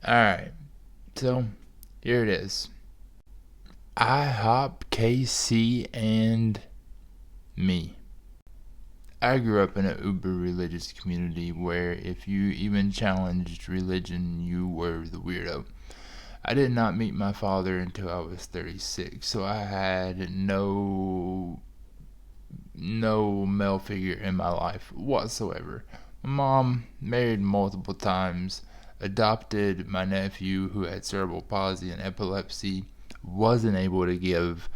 Alright, so here it is. Ihopkc and me. I grew up in an uber religious community where if you even challenged religion, you were the weirdo. I did not meet my father until I was 36, so I had no male figure in my life whatsoever. My mom married multiple times, adopted my nephew who had cerebral palsy and epilepsy, wasn't able to give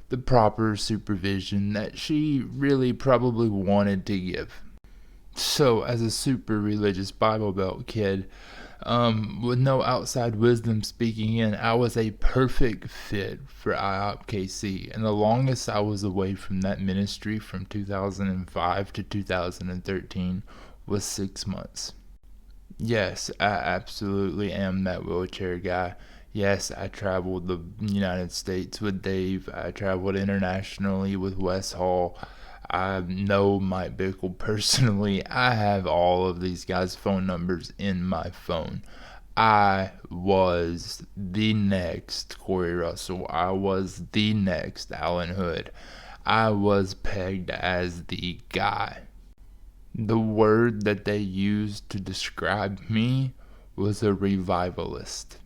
the proper supervision that she really probably wanted to give. So, as a super religious Bible Belt kid, with no outside wisdom speaking in, I was a perfect fit for Ihopkc. And the longest I was away from that ministry from 2005 to 2013 was 6 months. Yes, I absolutely am that wheelchair guy. Yes, I traveled the United States with Dave. I traveled internationally with Wes Hall. I know Mike Bickle personally. I have all of these guys' phone numbers in my phone. I was the next Corey Russell. I was the next Alan Hood. I was pegged as the guy. The word that they used to describe me was a revivalist.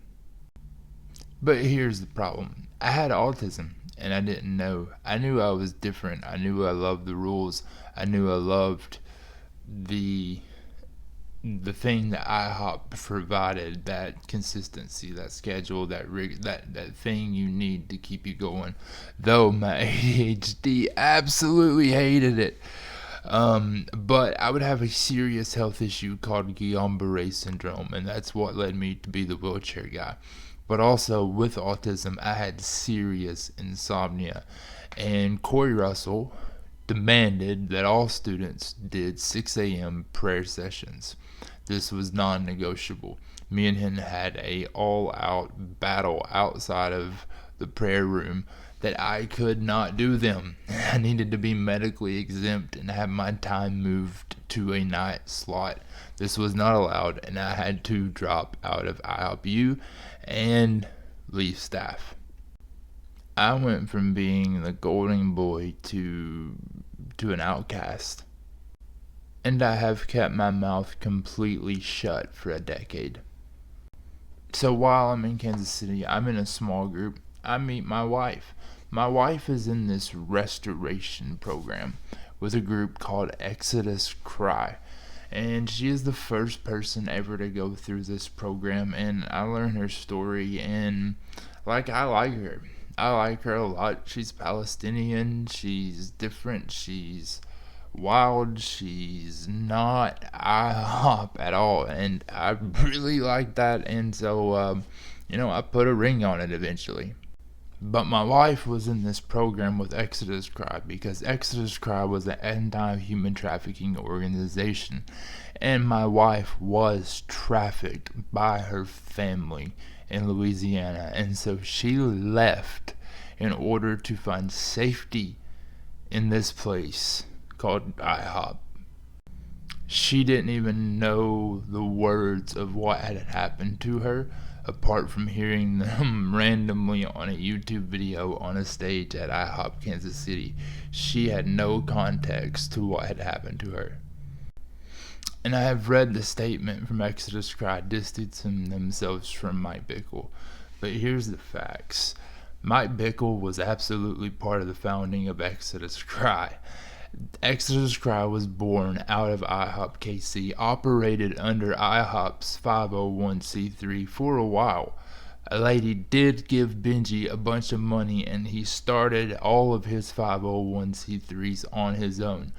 But here's the problem. I had autism and I didn't know. I knew I was different. I knew I loved the rules. I knew I loved the thing that IHOP provided, that consistency, that schedule, that thing you need to keep you going. Though my ADHD absolutely hated it. But I would have a serious health issue called Guillain-Barré syndrome, and that's what led me to be the wheelchair guy. But also with autism, I had serious insomnia, and Corey Russell demanded that all students did 6 a.m. prayer sessions. This was non-negotiable. Me and him had a all-out battle outside of the prayer room that I could not do them. I needed to be medically exempt and have my time moved to a night slot. This was not allowed, and I had to drop out of IHOPU and leave staff. I went from being the golden boy to an outcast. And I have kept my mouth completely shut for a decade. So while I'm in Kansas City, I'm in a small group. I meet my wife. My wife is in this restoration program with a group called Exodus Cry. And she is the first person ever to go through this program, and I learned her story, and I like her. I like her a lot. She's Palestinian, she's different, she's wild, she's not IHOP at all, and I really like that, and so, I put a ring on it eventually. But my wife was in this program with Exodus Cry because Exodus Cry was an anti-human trafficking organization, and my wife was trafficked by her family in Louisiana, and so she left in order to find safety in this place called IHOP. She didn't even know the words of what had happened to her, apart from hearing them randomly on a YouTube video on a stage at IHOP Kansas City. She had no context to what had happened to her. And I have read the statement from Exodus Cry distancing themselves from Mike Bickle. But here's the facts. Mike Bickle was absolutely part of the founding of Exodus Cry. Exodus Cry was born out of Ihopkc, operated under IHOP's 501c3 for a while. A lady did give Benji a bunch of money, and he started all of his 501c3s on his own.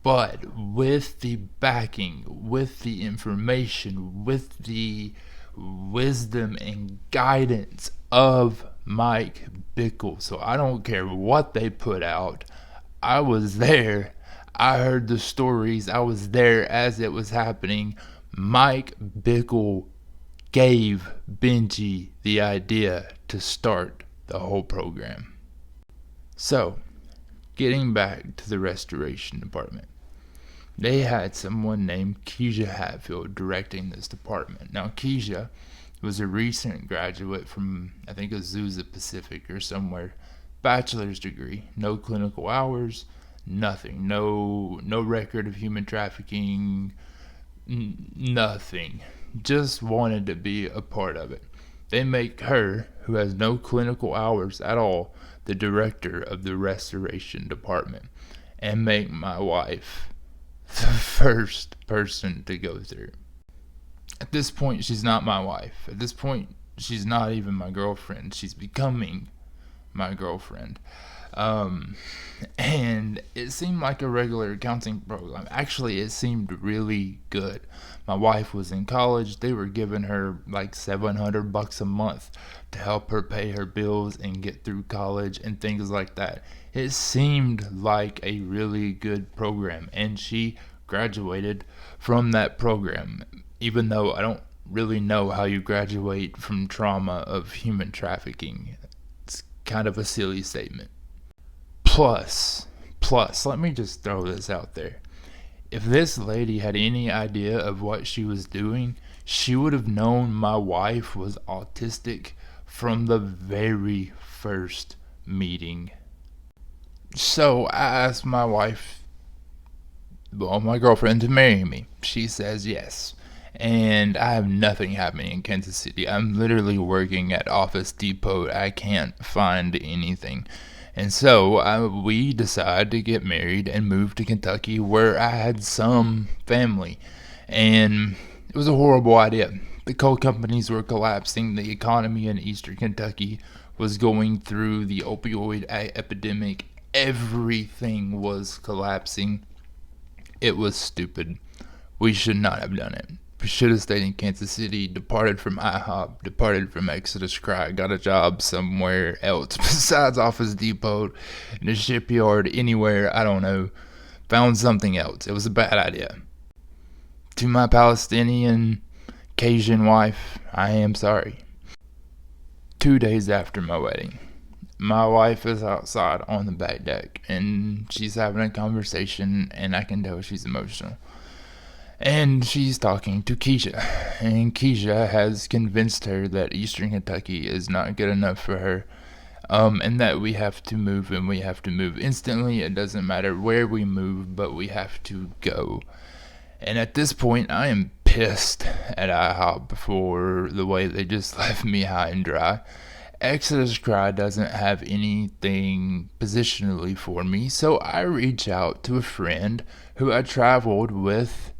But with the backing, with the information, with the wisdom and guidance of Mike Bickle. So I don't care what they put out. I was there. I heard the stories. I was there as it was happening. Mike Bickle gave Benji the idea to start the whole program. So, getting back to the restoration department. They had someone named Keisha Hatfield directing this department. Now, Keisha was a recent graduate from, I think, Azusa Pacific or somewhere. Bachelor's degree, no clinical hours, nothing, no record of human trafficking, nothing. Just wanted to be a part of it. They make her, who has no clinical hours at all, the director of the restoration department, and make my wife the first person to go through. At this point, she's not my wife. At this point, she's not even my girlfriend. She's becoming my girlfriend. And it seemed like a regular accounting program. Actually, it seemed really good. My wife was in college. They were giving her like $700 a month to help her pay her bills and get through college and things like that. It seemed like a really good program, and she graduated from that program, even though I don't really know how you graduate from trauma of human trafficking. It's kind of a silly statement. Plus, let me just throw this out there. If this lady had any idea of what she was doing, she would have known my wife was autistic from the very first meeting. So I asked my wife, well, my girlfriend, to marry me. She says yes. And I have nothing happening in Kansas City. I'm literally working at Office Depot. I can't find anything. And so we decided to get married and move to Kentucky, where I had some family. And it was a horrible idea. The coal companies were collapsing. The economy in eastern Kentucky was going through the opioid epidemic. Everything was collapsing. It was stupid. We should not have done it. We should have stayed in Kansas City, departed from IHOP, departed from Exodus Cry, got a job somewhere else besides Office Depot, in a shipyard, anywhere, I don't know. Found something else. It was a bad idea. To my Palestinian Cajun wife, I am sorry. 2 days after my wedding, my wife is outside on the back deck, and she's having a conversation, and I can tell she's emotional. And she's talking to Keisha, and Keisha has convinced her that Eastern Kentucky is not good enough for her, and that we have to move, and we have to move instantly. It doesn't matter where we move, but we have to go. And at this point, I am pissed at IHOP for the way they just left me high and dry. Exodus Cry doesn't have anything positionally for me, so I reach out to a friend who I traveled with,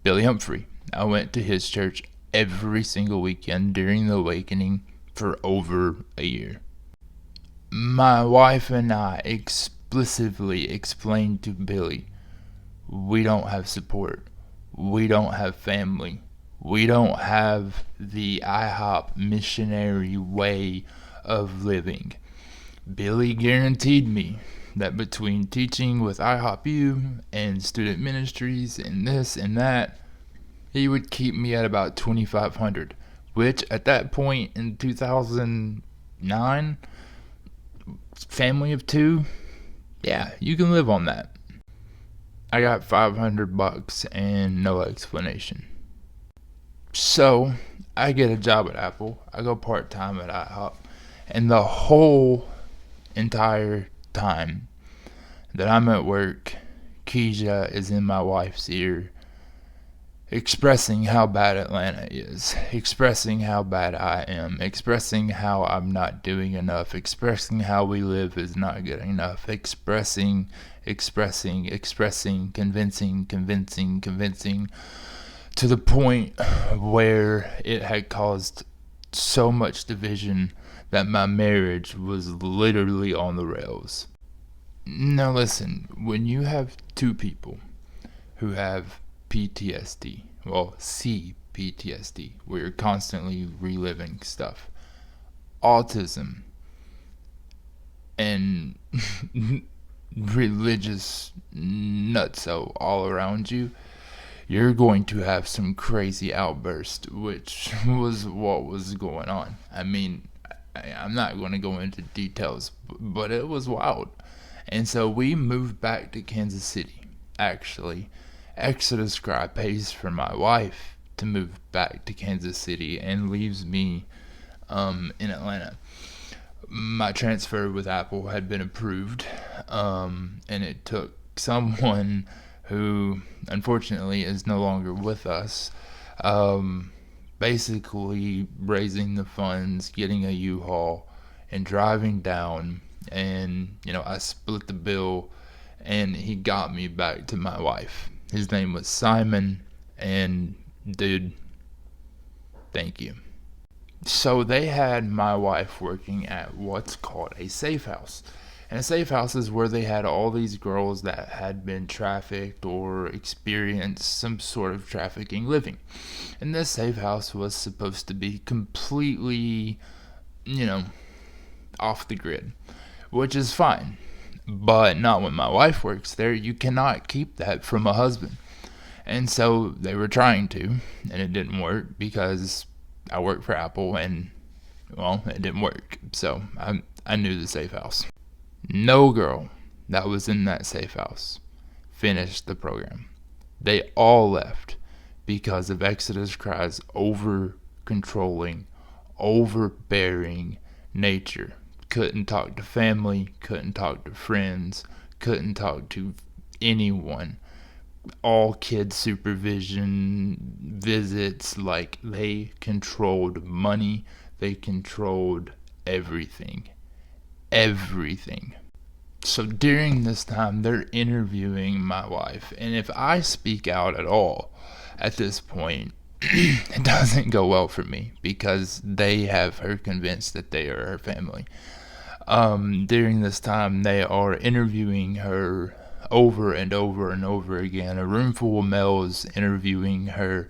Billy Humphrey. I went to his church every single weekend during the awakening for over a year. My wife and I explicitly explained to Billy, we don't have support. We don't have family. We don't have the IHOP missionary way of living. Billy guaranteed me that between teaching with IHOP and student ministries and this and that, he would keep me at about $2,500, which at that point in 2009, family of two, yeah, you can live on that. I got $500 and no explanation. So I get a job at Apple. I go part-time at IHOP, and the whole entire time that I'm at work, Keisha is in my wife's ear, expressing how bad Atlanta is, expressing how bad I am, expressing how I'm not doing enough, expressing how we live is not good enough, expressing, convincing, to the point where it had caused so much division that my marriage was literally on the rails. Now listen, when you have two people who have PTSD, well, CPTSD, where you're constantly reliving stuff, autism, and religious nutso all around you, you're going to have some crazy outburst, which was what was going on. I mean, I'm not going to go into details, but it was wild. And so we moved back to Kansas City. Actually, Exodus Cry pays for my wife to move back to Kansas City and leaves me in Atlanta. My transfer with Apple had been approved, and it took someone who unfortunately is no longer with us, basically raising the funds, getting a U-Haul, and driving down. And I split the bill, and he got me back to my wife. His name was Simon, and dude, thank you. So they had my wife working at what's called a safe house. And a safe house is where they had all these girls that had been trafficked or experienced some sort of trafficking living. And this safe house was supposed to be completely, off the grid, which is fine. But not when my wife works there. You cannot keep that from a husband. And so they were trying to, and it didn't work because I work for Apple, and it didn't work. So I knew the safe house. No girl that was in that safe house finished the program. They all left because of Exodus Cry's over-controlling, overbearing nature. Couldn't talk to family, couldn't talk to friends, couldn't talk to anyone. All kid supervision visits, like they controlled money, they controlled everything. So during this time, they're interviewing my wife, and if I speak out at all at this point, it doesn't go well for me because they have her convinced that they are her family. During this time, they are interviewing her over and over and over again. A room full of males interviewing her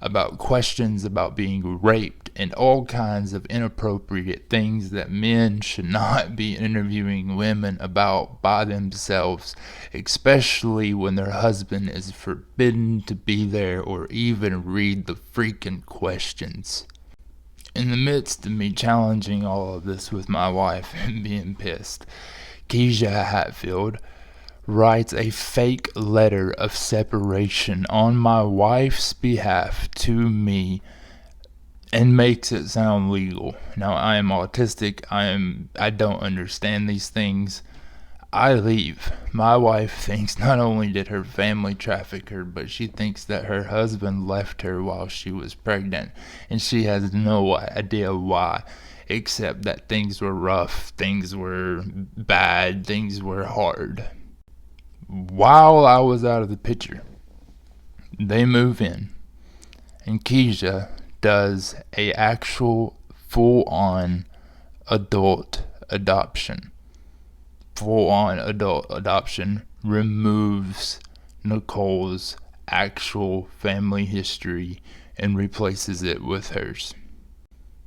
about questions about being raped and all kinds of inappropriate things that men should not be interviewing women about by themselves, especially when their husband is forbidden to be there or even read the freaking questions. In the midst of me challenging all of this with my wife and being pissed, Keisha Hatfield writes a fake letter of separation on my wife's behalf to me and makes it sound legal. Now, I am autistic. I don't understand these things. I leave. My wife thinks not only did her family traffic her, but she thinks that her husband left her while she was pregnant, and she has no idea why, except that things were rough, things were bad, things were hard. While I was out of the picture, they move in, and Keisha does a actual full-on adult adoption. Full-on adult adoption removes Nicole's actual family history and replaces it with hers.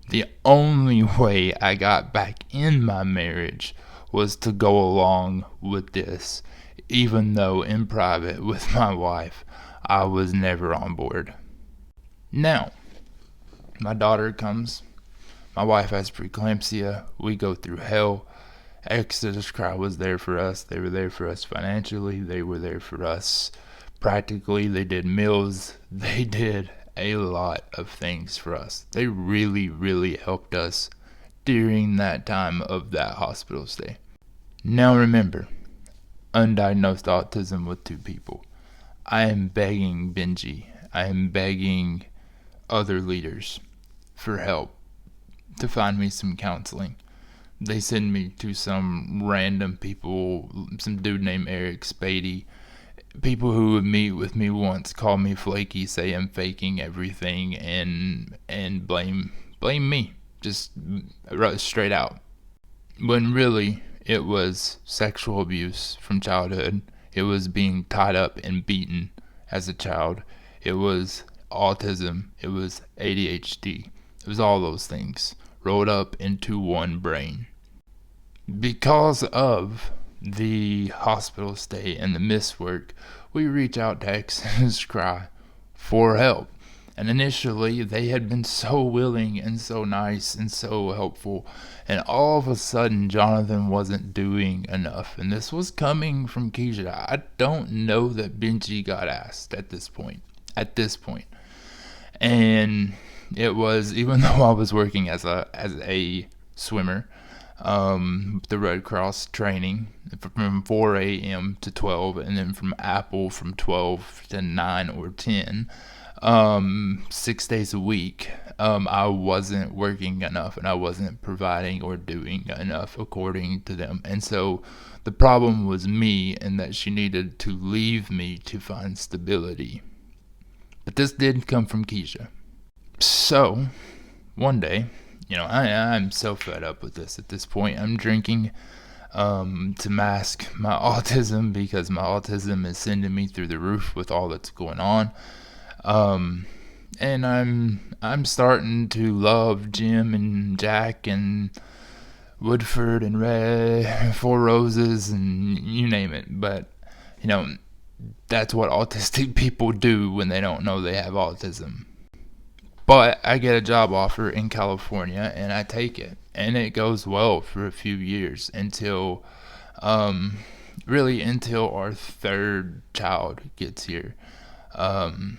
The only way I got back in my marriage was to go along with this, even though in private with my wife, I was never on board. Now, my daughter comes. My wife has preeclampsia. We go through hell. Exodus Cry was there for us. They were there for us financially. They were there for us practically. They did meals. They did a lot of things for us. They really, really helped us during that time of that hospital stay. Now remember, undiagnosed autism with 2 people. I am begging Benji. I am begging other leaders for help to find me some counseling. They send me to some random people, some dude named Eric Spady. People who would meet with me once call me flaky, say I'm faking everything, and blame me, just straight out. When really, it was sexual abuse from childhood. It was being tied up and beaten as a child. It was autism. It was ADHD. It was all those things rolled up into one brain. Because of the hospital stay and the missed work, we reach out to Exodus Cry for help. And initially, they had been so willing and so nice and so helpful. And all of a sudden, Jonathan wasn't doing enough. And this was coming from Keisha. I don't know that Benji got asked at this point. And it was, even though I was working as a swimmer, the Red Cross training from 4 a.m. to 12, and then from Apple from 12 to 9 or 10, 6 days a week. I wasn't working enough, and I wasn't providing or doing enough according to them. And so the problem was me, and that she needed to leave me to find stability. But this did come from Keisha. So one day, I'm so fed up with this at this point. I'm drinking to mask my autism, because my autism is sending me through the roof with all that's going on. And I'm starting to love Jim and Jack and Woodford and Red, Four Roses, and you name it. But that's what autistic people do when they don't know they have autism. But I get a job offer in California, and I take it, and it goes well for a few years until our third child gets here. And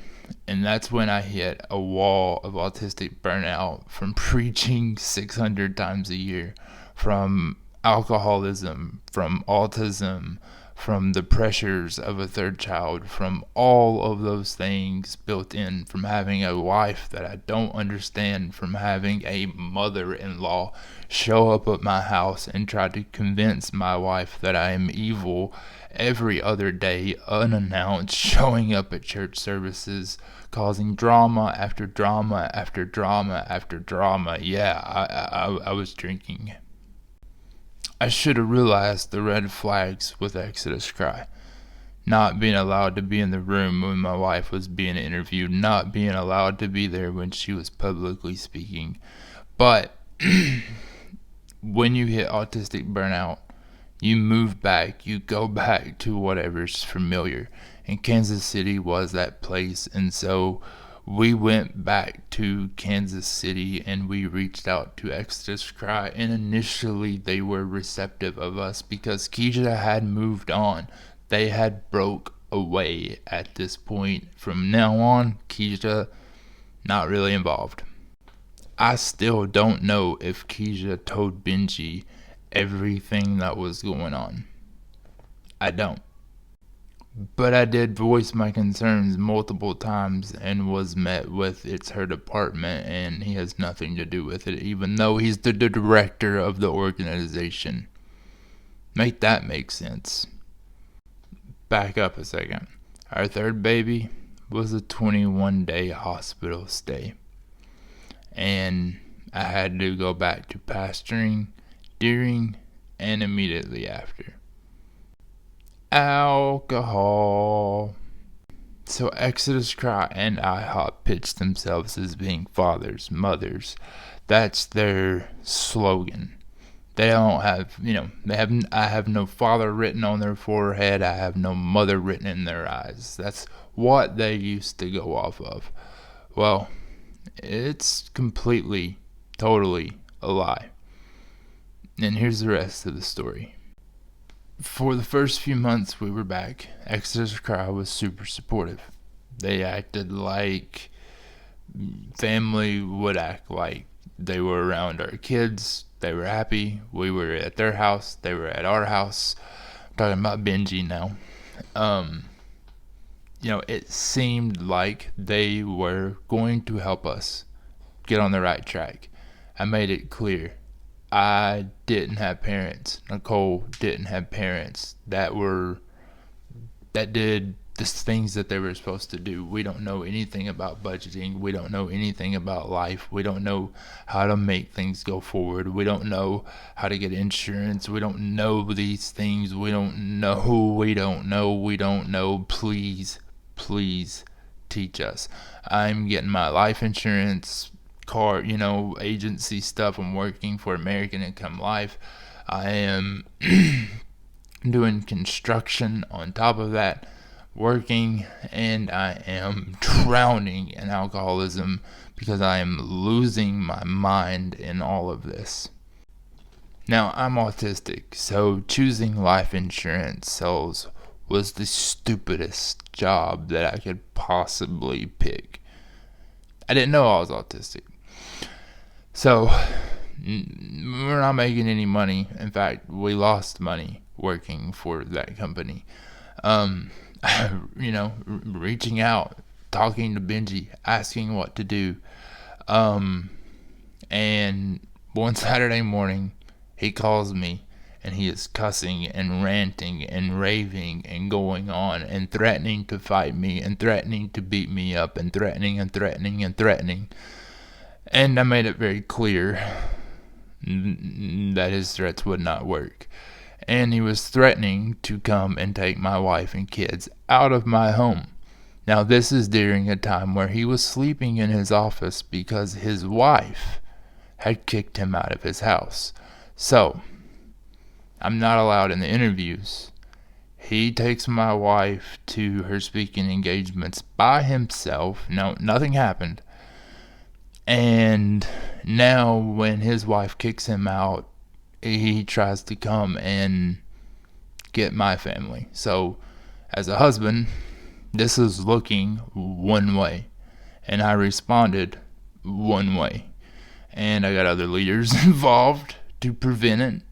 that's when I hit a wall of autistic burnout from preaching 600 times a year, from alcoholism, from autism, from the pressures of a third child, from all of those things built in, from having a wife that I don't understand, from having a mother-in-law show up at my house and try to convince my wife that I am evil every other day, unannounced, showing up at church services, causing drama after drama after drama after drama. Yeah, I was drinking. I should have realized the red flags with Exodus Cry. Not being allowed to be in the room when my wife was being interviewed, not being allowed to be there when she was publicly speaking. But when you hit autistic burnout, you move back, you go back to whatever's familiar. And Kansas City was that place, and so we went back to Kansas City and we reached out to Exodus Cry, and initially they were receptive of us because Keisha had moved on. They had broke away at this point. From now on, Keisha not really involved. I still don't know if Keisha told Benji everything that was going on. I don't. But I did voice my concerns multiple times and was met with, it's her department and he has nothing to do with it, even though he's the director of the organization. Make that make sense. Back up a second. Our third baby was a 21-day hospital stay. And I had to go back to pastoring during and immediately after. Alcohol. So Exodus Cry and IHOP pitch themselves as being fathers, mothers. That's their slogan. They don't have, I have no father written on their forehead. I have no mother written in their eyes. That's what they used to go off of. Well, it's completely, totally a lie. And here's the rest of the story. For the first few months we were back, Exodus Cry was super supportive. They acted like family would act, like they were around our kids. They were happy. We were at their house. They were at our house. I'm talking about Benji now. It seemed like they were going to help us get on the right track. I made it clear. I didn't have parents. Nicole didn't have parents that did the things that they were supposed to do. We don't know anything about budgeting. We don't know anything about life. We don't know how to make things go forward. We don't know how to get insurance. We don't know these things. We don't know. Please teach us. I'm getting my life insurance car, agency stuff. I'm working for American Income Life. I am doing construction on top of that, working, and I am drowning in alcoholism because I am losing my mind in all of this. Now, I'm autistic, so choosing life insurance sales was the stupidest job that I could possibly pick. I didn't know I was autistic. So, we're not making any money. In fact, we lost money working for that company. Reaching out, talking to Benji, asking what to do. And one Saturday morning, he calls me and he is cussing and ranting and raving and going on and threatening to fight me and threatening to beat me up and threatening and threatening and threatening. And I made it very clear that his threats would not work. And he was threatening to come and take my wife and kids out of my home. Now, this is during a time where he was sleeping in his office because his wife had kicked him out of his house. So, I'm not allowed in the interviews. He takes my wife to her speaking engagements by himself. No, nothing happened. And now when his wife kicks him out, he tries to come and get my family. So, as a husband, this is looking one way. And I responded one way. And I got other leaders involved to prevent it.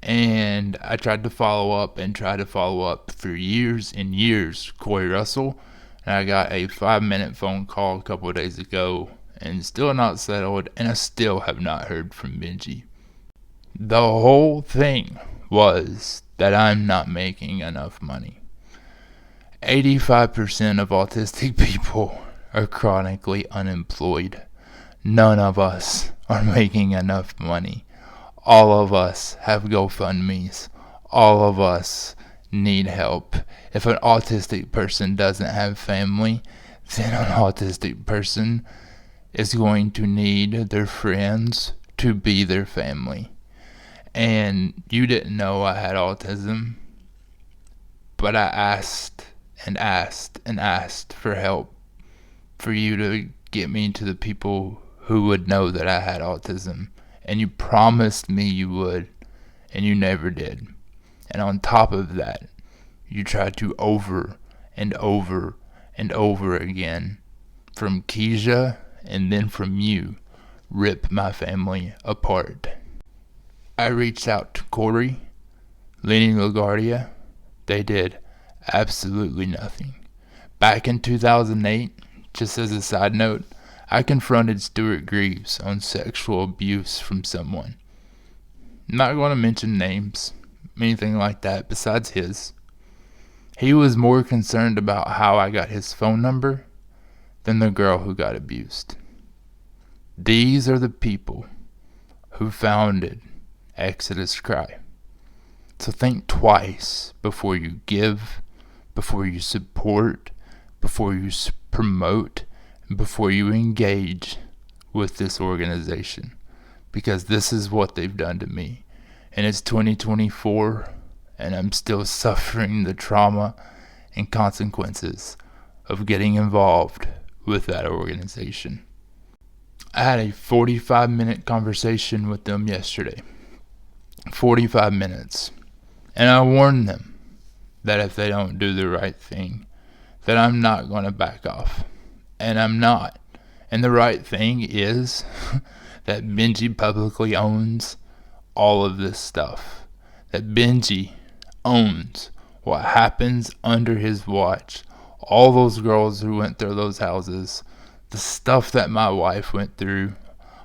And I tried to follow up for years and years, Corey Russell. And I got a 5-minute phone call a couple of days ago, and still not settled, and I still have not heard from Benji. The whole thing was that I'm not making enough money. 85% of autistic people are chronically unemployed. None of us are making enough money. All of us have GoFundMes. All of us need help. If an autistic person doesn't have family, then an autistic person is going to need their friends to be their family. And you didn't know I had autism, but I asked and asked and asked for help, for you to get me to the people who would know that I had autism. And you promised me you would, and you never did. And on top of that, you tried to over and over and over again, from Keisha and then from you, rip my family apart. I reached out to Corey, Lenny LaGuardia. They did absolutely nothing. Back in 2008, just as a side note, I confronted Stuart Greaves on sexual abuse from someone. I'm not going to mention names, anything like that besides his. He was more concerned about how I got his phone number than the girl who got abused. These are the people who founded Exodus Cry. So think twice before you give, before you support, before you promote, and before you engage with this organization. Because this is what they've done to me. And it's 2024, and I'm still suffering the trauma and consequences of getting involved with that organization. I had a 45-minute conversation with them yesterday. 45 minutes. And I warned them that if they don't do the right thing, that I'm not going to back off. And I'm not. And the right thing is that Benji publicly owns all of this stuff. That Benji owns what happens under his watch. All those girls who went through those houses, the stuff that my wife went through,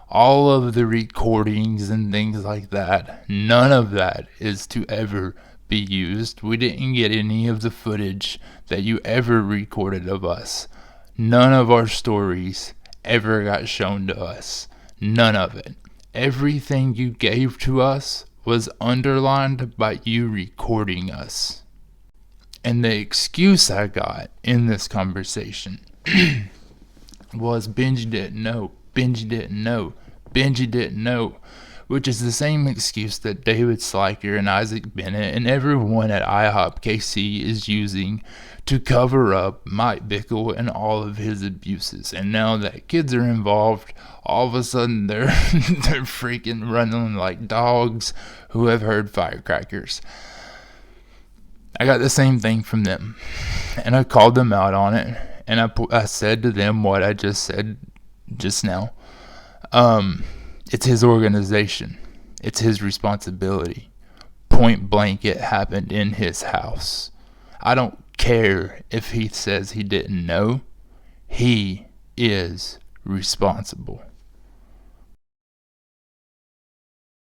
all of the recordings and things like that, none of that is to ever be used. We didn't get any of the footage that you ever recorded of us. None of our stories ever got shown to us. None of it. Everything you gave to us was underlined by you recording us. And the excuse I got in this conversation was Benji didn't know, Benji didn't know, Benji didn't know, which is the same excuse that David Slyker and Isaac Bennett and everyone at Ihopkc is using to cover up Mike Bickle and all of his abuses. And now that kids are involved, all of a sudden they're freaking running like dogs who have heard firecrackers. I got the same thing from them, and I called them out on it, and I said to them what I just said just now. It's his organization. It's his responsibility. Point blank, it happened in his house. I don't care if he says he didn't know. He is responsible.